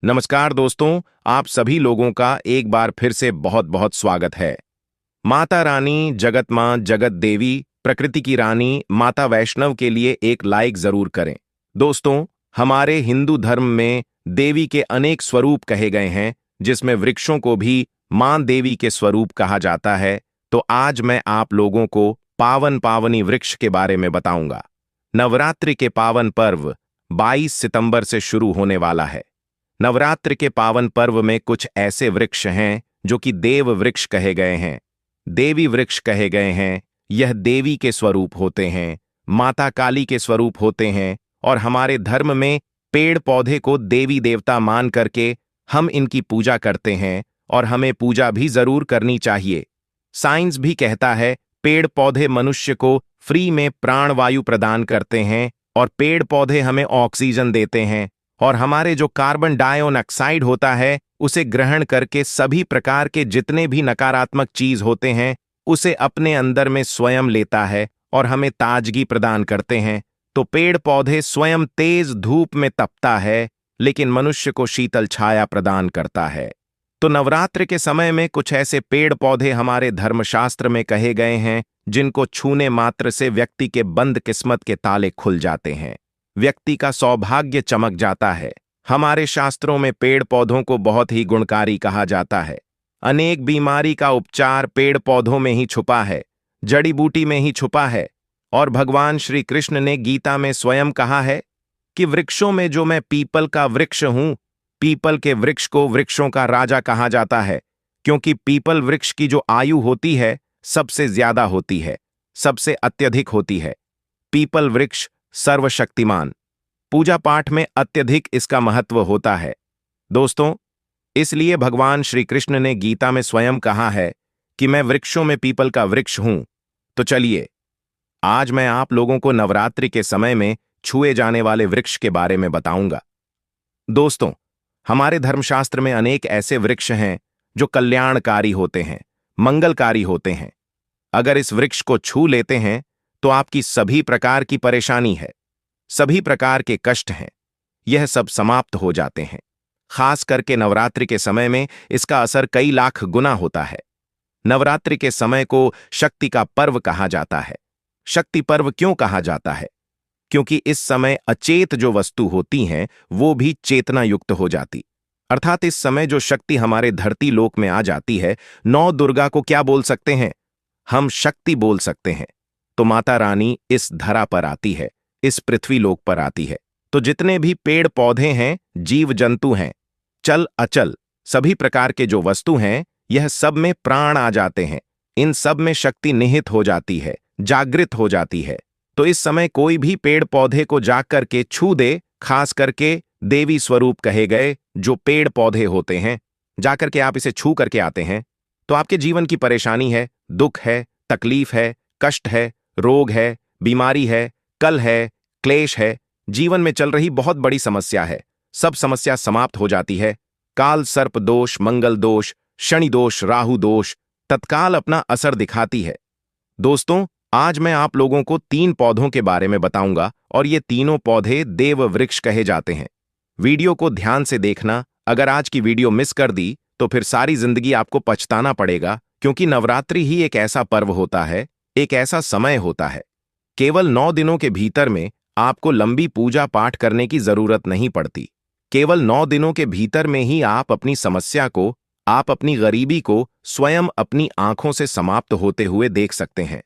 नमस्कार दोस्तों, आप सभी लोगों का एक बार फिर से बहुत बहुत स्वागत है। माता रानी, जगत मां, जगत देवी, प्रकृति की रानी माता वैष्णव के लिए एक लाइक जरूर करें। दोस्तों, हमारे हिंदू धर्म में देवी के अनेक स्वरूप कहे गए हैं, जिसमें वृक्षों को भी मां देवी के स्वरूप कहा जाता है। तो आज मैं आप लोगों को पावन पावनी वृक्ष के बारे में बताऊंगा। नवरात्रि के पावन पर्व 22 सितंबर से शुरू होने वाला है। नवरात्र के पावन पर्व में कुछ ऐसे वृक्ष हैं जो कि देव वृक्ष कहे गए हैं, देवी वृक्ष कहे गए हैं। यह देवी के स्वरूप होते हैं, माता काली के स्वरूप होते हैं और हमारे धर्म में पेड़ पौधे को देवी देवता मान करके हम इनकी पूजा करते हैं और हमें पूजा भी जरूर करनी चाहिए। साइंस भी कहता है पेड़ पौधे मनुष्य को फ्री में प्राण वायु प्रदान करते हैं और पेड़ पौधे हमें ऑक्सीजन देते हैं और हमारे जो कार्बन डाइऑक्साइड होता है उसे ग्रहण करके सभी प्रकार के जितने भी नकारात्मक चीज होते हैं उसे अपने अंदर में स्वयं लेता है और हमें ताजगी प्रदान करते हैं। तो पेड़ पौधे स्वयं तेज धूप में तपता है लेकिन मनुष्य को शीतल छाया प्रदान करता है। तो नवरात्र के समय में कुछ ऐसे पेड़ पौधे हमारे धर्मशास्त्र में कहे गए हैं जिनको छूने मात्र से व्यक्ति के बंद किस्मत के ताले खुल जाते हैं, व्यक्ति का सौभाग्य चमक जाता है। हमारे शास्त्रों में पेड़ पौधों को बहुत ही गुणकारी कहा जाता है। अनेक बीमारी का उपचार पेड़ पौधों में ही छुपा है, जड़ी बूटी में ही छुपा है। और भगवान श्री कृष्ण ने गीता में स्वयं कहा है कि वृक्षों में जो मैं पीपल का वृक्ष हूं, पीपल के वृक्ष को वृक्षों का राजा कहा जाता है, क्योंकि पीपल वृक्ष की जो आयु होती है सबसे ज्यादा होती है, सबसे अत्यधिक होती है। पीपल वृक्ष सर्वशक्तिमान, पूजा पाठ में अत्यधिक इसका महत्व होता है। दोस्तों, इसलिए भगवान श्री कृष्ण ने गीता में स्वयं कहा है कि मैं वृक्षों में पीपल का वृक्ष हूं। तो चलिए, आज मैं आप लोगों को नवरात्रि के समय में छुए जाने वाले वृक्ष के बारे में बताऊंगा। दोस्तों, हमारे धर्मशास्त्र में अनेक ऐसे वृक्ष हैं जो कल्याणकारी होते हैं, मंगलकारी होते हैं। अगर इस वृक्ष को छू लेते हैं तो आपकी सभी प्रकार की परेशानी है, सभी प्रकार के कष्ट हैं, यह सब समाप्त हो जाते हैं। खास करके नवरात्रि के समय में इसका असर कई लाख गुना होता है। नवरात्रि के समय को शक्ति का पर्व कहा जाता है। शक्ति पर्व क्यों कहा जाता है? क्योंकि इस समय अचेत जो वस्तु होती हैं वो भी चेतना युक्त हो जाती, अर्थात इस समय जो शक्ति हमारे धरती लोक में आ जाती है, नौ दुर्गा को क्या बोल सकते हैं? हम शक्ति बोल सकते हैं। तो माता रानी इस धरा पर आती है, इस पृथ्वी लोक पर आती है। तो जितने भी पेड़ पौधे हैं, जीव जंतु हैं, चल अचल सभी प्रकार के जो वस्तु हैं, यह सब में प्राण आ जाते हैं। इन सब में शक्ति निहित हो जाती है, जागृत हो जाती है। तो इस समय कोई भी पेड़ पौधे को जा करके छू दे, खास करके देवी स्वरूप कहे गए जो पेड़ पौधे होते हैं, जाकर के आप इसे छू करके आते हैं तो आपके जीवन की परेशानी है, दुख है, तकलीफ है, कष्ट है, रोग है, बीमारी है, कल है, क्लेश है, जीवन में चल रही बहुत बड़ी समस्या है, सब समस्या समाप्त हो जाती है। काल सर्प दोष, मंगल दोष, शनि दोष, राहु दोष तत्काल अपना असर दिखाती है। दोस्तों, आज मैं आप लोगों को 3 पौधों के बारे में बताऊंगा और ये तीनों पौधे देव वृक्ष कहे जाते हैं। वीडियो को ध्यान से देखना। अगर आज की वीडियो मिस कर दी तो फिर सारी जिंदगी आपको पछताना पड़ेगा, क्योंकि नवरात्रि ही एक ऐसा पर्व होता है, एक ऐसा समय होता है। केवल 9 दिनों के भीतर में आपको लंबी पूजा पाठ करने की जरूरत नहीं पड़ती। केवल 9 दिनों के भीतर में ही आप अपनी समस्या को, आप अपनी गरीबी को स्वयं अपनी आंखों से समाप्त होते हुए देख सकते हैं।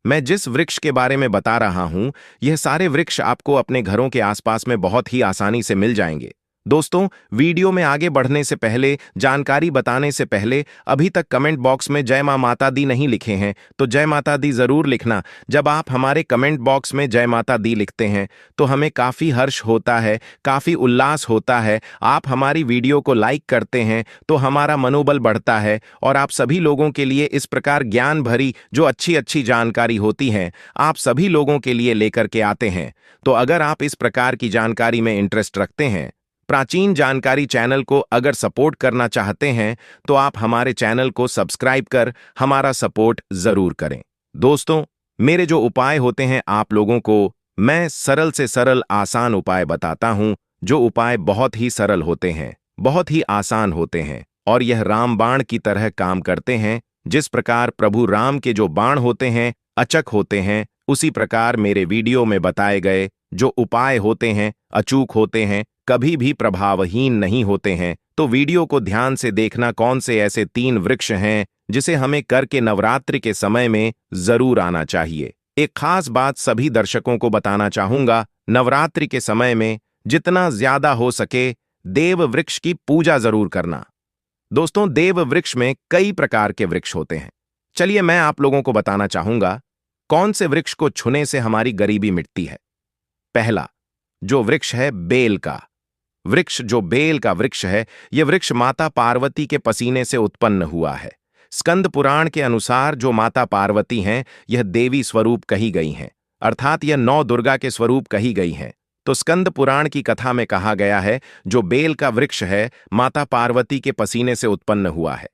मैं जिस वृक्ष के बारे में बता रहा हूं, यह सारे वृक्ष आपको अपने घरों के आसपास में बहुत ही आसानी से मिल जाएंगे। दोस्तों, वीडियो में आगे बढ़ने से पहले, जानकारी बताने से पहले, अभी तक कमेंट बॉक्स में जय मां माता दी नहीं लिखे हैं तो जय माता दी जरूर लिखना। जब आप हमारे कमेंट बॉक्स में जय माता दी लिखते हैं तो हमें काफी हर्ष होता है, काफी उल्लास होता है। आप हमारी वीडियो को लाइक करते हैं तो हमारा मनोबल बढ़ता है और आप सभी लोगों के लिए इस प्रकार ज्ञान भरी जो अच्छी अच्छी जानकारी होती हैं, आप सभी लोगों के लिए लेकर के आते हैं। तो अगर आप इस प्रकार की जानकारी में इंटरेस्ट रखते हैं, प्राचीन जानकारी चैनल को अगर सपोर्ट करना चाहते हैं, तो आप हमारे चैनल को सब्सक्राइब कर हमारा सपोर्ट जरूर करें। दोस्तों, मेरे जो उपाय होते हैं आप लोगों को मैं सरल से सरल आसान उपाय बताता हूं, जो उपाय बहुत ही सरल होते हैं, बहुत ही आसान होते हैं और यह रामबाण की तरह काम करते हैं। जिस प्रकार प्रभु राम के जो बाण होते हैं अचक होते हैं, उसी प्रकार मेरे वीडियो में बताए गए जो उपाय होते हैं अचूक होते हैं, कभी भी प्रभावहीन नहीं होते हैं। तो वीडियो को ध्यान से देखना, कौन से ऐसे 3 वृक्ष हैं जिसे हमें करके नवरात्रि के समय में जरूर आना चाहिए। एक खास बात सभी दर्शकों को बताना चाहूंगा, नवरात्रि के समय में जितना ज्यादा हो सके देव वृक्ष की पूजा जरूर करना। दोस्तों, देव वृक्ष में कई प्रकार के वृक्ष होते हैं। चलिए मैं आप लोगों को बताना चाहूंगा कौन से वृक्ष को छूने से हमारी गरीबी मिटती है। पहला जो वृक्ष है बेल का वृक्ष, जो बेल का वृक्ष है, यह वृक्ष माता पार्वती के पसीने से उत्पन्न हुआ है। स्कंद पुराण के अनुसार जो माता पार्वती हैं यह देवी स्वरूप कही गई हैं, अर्थात यह 9 दुर्गा के स्वरूप कही गई हैं। तो स्कंद पुराण की कथा में कहा गया है जो बेल का वृक्ष है माता पार्वती के पसीने से उत्पन्न हुआ है।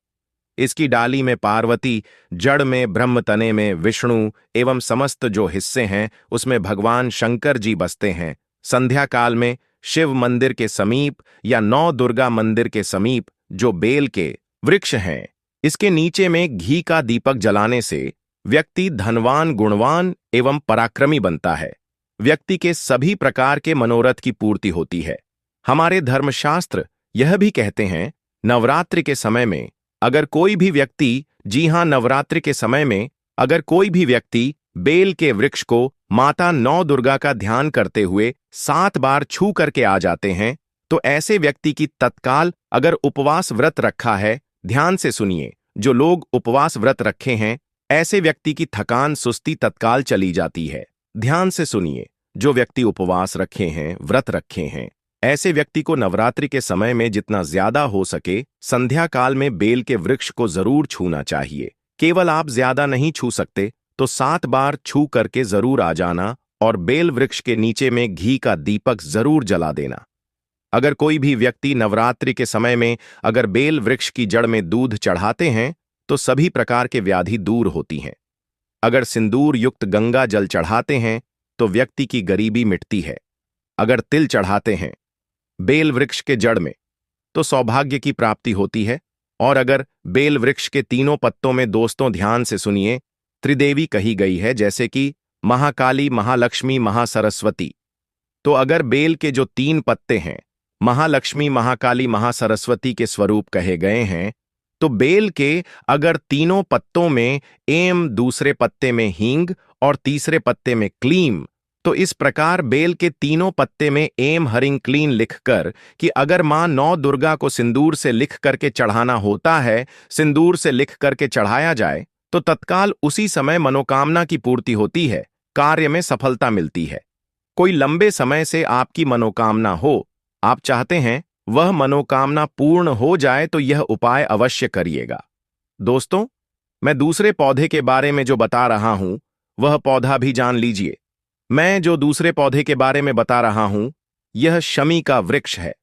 इसकी डाली में पार्वती, जड़ में ब्रह्म, तने में विष्णु एवं समस्त जो हिस्से हैं उसमें भगवान शंकर जी बसते हैं। संध्या काल में शिव मंदिर के समीप या 9 दुर्गा मंदिर के समीप जो बेल के वृक्ष हैं, इसके नीचे में घी का दीपक जलाने से व्यक्ति धनवान, गुणवान एवं पराक्रमी बनता है। व्यक्ति के सभी प्रकार के मनोरथ की पूर्ति होती है। हमारे धर्मशास्त्र यह भी कहते हैं नवरात्रि के समय में अगर कोई भी व्यक्ति, जी हां, नवरात्रि के समय में अगर कोई भी व्यक्ति बेल के वृक्ष को माता 9 दुर्गा का ध्यान करते हुए 7 बार छू करके आ जाते हैं तो ऐसे व्यक्ति की तत्काल, अगर उपवास व्रत रखा है, ध्यान से सुनिए, जो लोग उपवास व्रत रखे हैं ऐसे व्यक्ति की थकान, सुस्ती तत्काल चली जाती है। ध्यान से सुनिए, जो व्यक्ति उपवास रखे हैं, व्रत रखे हैं, ऐसे व्यक्ति को नवरात्रि के समय में जितना ज्यादा हो सके संध्या काल में बेल के वृक्ष को जरूर छूना चाहिए। केवल आप ज्यादा नहीं छू सकते तो 7 बार छू करके जरूर आ जाना और बेल वृक्ष के नीचे में घी का दीपक जरूर जला देना। अगर कोई भी व्यक्ति नवरात्रि के समय में अगर बेल वृक्ष की जड़ में दूध चढ़ाते हैं तो सभी प्रकार के व्याधि दूर होती हैं। अगर सिंदूर युक्त गंगा जल चढ़ाते हैं तो व्यक्ति की गरीबी मिटती है। अगर तिल चढ़ाते हैं बेल वृक्ष के जड़ में तो सौभाग्य की प्राप्ति होती है। और अगर बेल वृक्ष के तीनों पत्तों में, दोस्तों ध्यान से सुनिए, त्रिदेवी कही गई है, जैसे कि महाकाली, महालक्ष्मी, महासरस्वती। तो अगर बेल के जो 3 पत्ते हैं महालक्ष्मी, महाकाली, महासरस्वती के स्वरूप कहे गए हैं, तो बेल के अगर तीनों पत्तों में एम, दूसरे पत्ते में हींग और तीसरे पत्ते में क्लीम, तो इस प्रकार बेल के तीनों पत्ते में एम हरिंग क्लीन लिखकर कि अगर मां 9 दुर्गा को सिंदूर से लिख करके चढ़ाना होता है, सिंदूर से लिख करके चढ़ाया जाए तो तत्काल उसी समय मनोकामना की पूर्ति होती है, कार्य में सफलता मिलती है। कोई लंबे समय से आपकी मनोकामना हो, आप चाहते हैं वह मनोकामना पूर्ण हो जाए, तो यह उपाय अवश्य करिएगा। दोस्तों, मैं दूसरे पौधे के बारे में जो बता रहा हूं वह पौधा भी जान लीजिए। मैं जो दूसरे पौधे के बारे में बता रहा हूं यह शमी का वृक्ष है।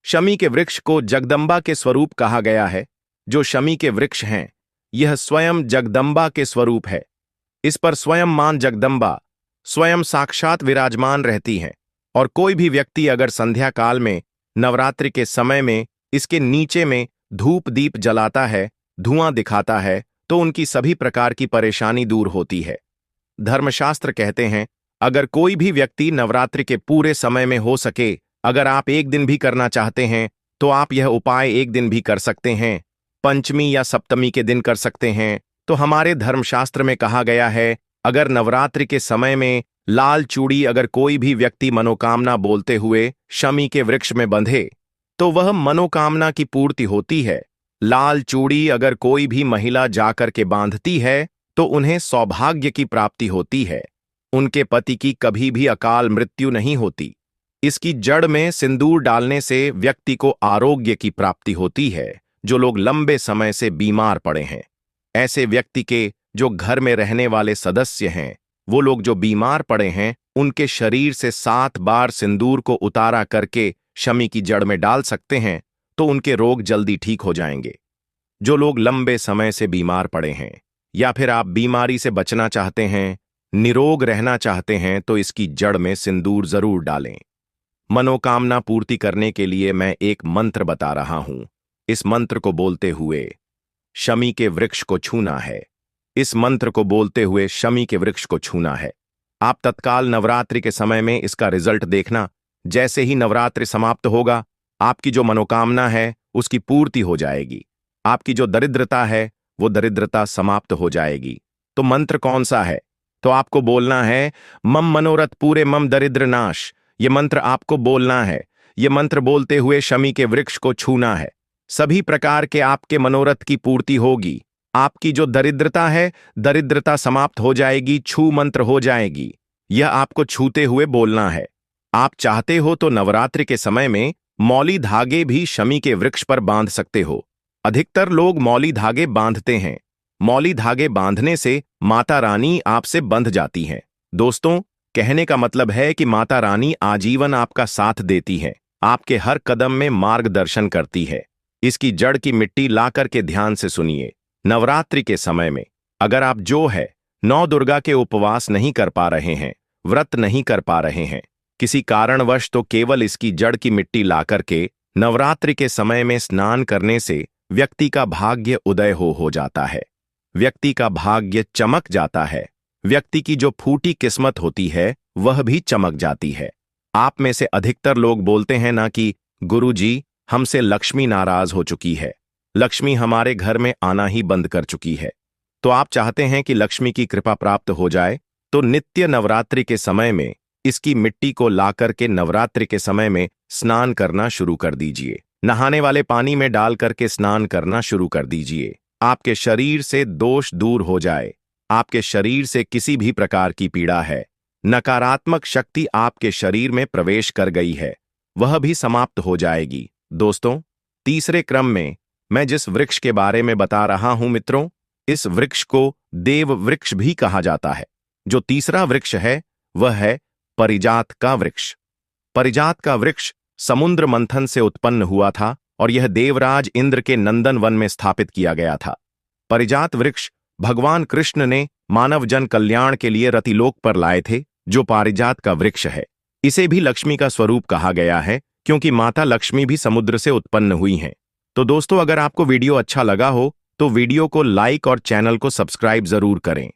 शमी के वृक्ष को जगदम्बा के स्वरूप कहा गया है। जो शमी के वृक्ष हैं यह स्वयं जगदम्बा के स्वरूप है। इस पर स्वयं मां जगदम्बा स्वयं साक्षात विराजमान रहती हैं। और कोई भी व्यक्ति अगर संध्या काल में नवरात्रि के समय में इसके नीचे में धूप दीप जलाता है, धुआं दिखाता है, तो उनकी सभी प्रकार की परेशानी दूर होती है। धर्मशास्त्र कहते हैं अगर कोई भी व्यक्ति नवरात्रि के पूरे समय में हो सके, अगर आप एक दिन भी करना चाहते हैं तो आप यह उपाय एक दिन भी कर सकते हैं, पंचमी या सप्तमी के दिन कर सकते हैं। तो हमारे धर्मशास्त्र में कहा गया है अगर नवरात्रि के समय में लाल चूड़ी अगर कोई भी व्यक्ति मनोकामना बोलते हुए शमी के वृक्ष में बंधे तो वह मनोकामना की पूर्ति होती है। लाल चूड़ी अगर कोई भी महिला जाकर के बांधती है तो उन्हें सौभाग्य की प्राप्ति होती है, उनके पति की कभी भी अकाल मृत्यु नहीं होती। इसकी जड़ में सिंदूर डालने से व्यक्ति को आरोग्य की प्राप्ति होती है। जो लोग लंबे समय से बीमार पड़े हैं, ऐसे व्यक्ति के जो घर में रहने वाले सदस्य हैं, वो लोग जो बीमार पड़े हैं, उनके शरीर से 7 बार सिंदूर को उतारा करके शमी की जड़ में डाल सकते हैं, तो उनके रोग जल्दी ठीक हो जाएंगे। जो लोग लंबे समय से बीमार पड़े हैं या फिर आप बीमारी से बचना चाहते हैं, निरोग रहना चाहते हैं, तो इसकी जड़ में सिंदूर जरूर डालें। मनोकामना पूर्ति करने के लिए मैं एक मंत्र बता रहा हूं। इस मंत्र को बोलते हुए शमी के वृक्ष को छूना है। इस मंत्र को बोलते हुए शमी के वृक्ष को छूना है। आप तत्काल नवरात्रि के समय में इसका रिजल्ट देखना। जैसे ही नवरात्रि समाप्त होगा, आपकी जो मनोकामना है उसकी पूर्ति हो जाएगी। आपकी जो दरिद्रता है वो दरिद्रता समाप्त हो जाएगी। तो मंत्र कौन सा है? तो आपको बोलना है, मम मनोरथ पूरे मम दरिद्र नाश। ये मंत्र आपको बोलना है। ये मंत्र बोलते हुए शमी के वृक्ष को छूना है। सभी प्रकार के आपके मनोरथ की पूर्ति होगी। आपकी जो दरिद्रता है, दरिद्रता समाप्त हो जाएगी, छू मंत्र हो जाएगी। यह आपको छूते हुए बोलना है। आप चाहते हो तो नवरात्रि के समय में मौली धागे भी शमी के वृक्ष पर बांध सकते हो। अधिकतर लोग मौली धागे बांधते हैं। मौली धागे बांधने से माता रानी आपसे बंध जाती हैं। दोस्तों, कहने का मतलब है कि माता रानी आजीवन आपका साथ देती है, आपके हर कदम में मार्गदर्शन करती है। इसकी जड़ की मिट्टी ला करके ध्यान से सुनिए। नवरात्रि के समय में अगर आप जो है 9 दुर्गा के उपवास नहीं कर पा रहे हैं, व्रत नहीं कर पा रहे हैं किसी कारणवश, तो केवल इसकी जड़ की मिट्टी ला करके नवरात्रि के समय में स्नान करने से व्यक्ति का भाग्य उदय हो जाता है। व्यक्ति का भाग्य चमक जाता है। व्यक्ति की जो फूटी किस्मत होती है वह भी चमक जाती है। आप में से अधिकतर लोग बोलते हैं ना कि गुरुजी, हमसे लक्ष्मी नाराज हो चुकी है, लक्ष्मी हमारे घर में आना ही बंद कर चुकी है। तो आप चाहते हैं कि लक्ष्मी की कृपा प्राप्त हो जाए, तो नित्य नवरात्रि के समय में इसकी मिट्टी को ला करके नवरात्रि के समय में स्नान करना शुरू कर दीजिए। नहाने वाले पानी में डाल करके स्नान करना शुरू कर दीजिए। आपके शरीर से दोष दूर हो जाए। आपके शरीर से किसी भी प्रकार की पीड़ा है, नकारात्मक शक्ति आपके शरीर में प्रवेश कर गई है, वह भी समाप्त हो जाएगी। दोस्तों, तीसरे क्रम में मैं जिस वृक्ष के बारे में बता रहा हूं मित्रों, इस वृक्ष को देव वृक्ष भी कहा जाता है। जो तीसरा वृक्ष है वह है परिजात का वृक्ष। परिजात का वृक्ष समुद्र मंथन से उत्पन्न हुआ था और यह देवराज इंद्र के नंदन वन में स्थापित किया गया था। परिजात वृक्ष भगवान कृष्ण ने मानव जन कल्याण के लिए रतिलोक पर लाए थे, जो पारिजात का वृक्ष है। इसे भी लक्ष्मी का स्वरूप कहा गया है, क्योंकि माता लक्ष्मी भी समुद्र से उत्पन्न हुई हैं। तो दोस्तों, अगर आपको वीडियो अच्छा लगा हो तो वीडियो को लाइक और चैनल को सब्सक्राइब जरूर करें।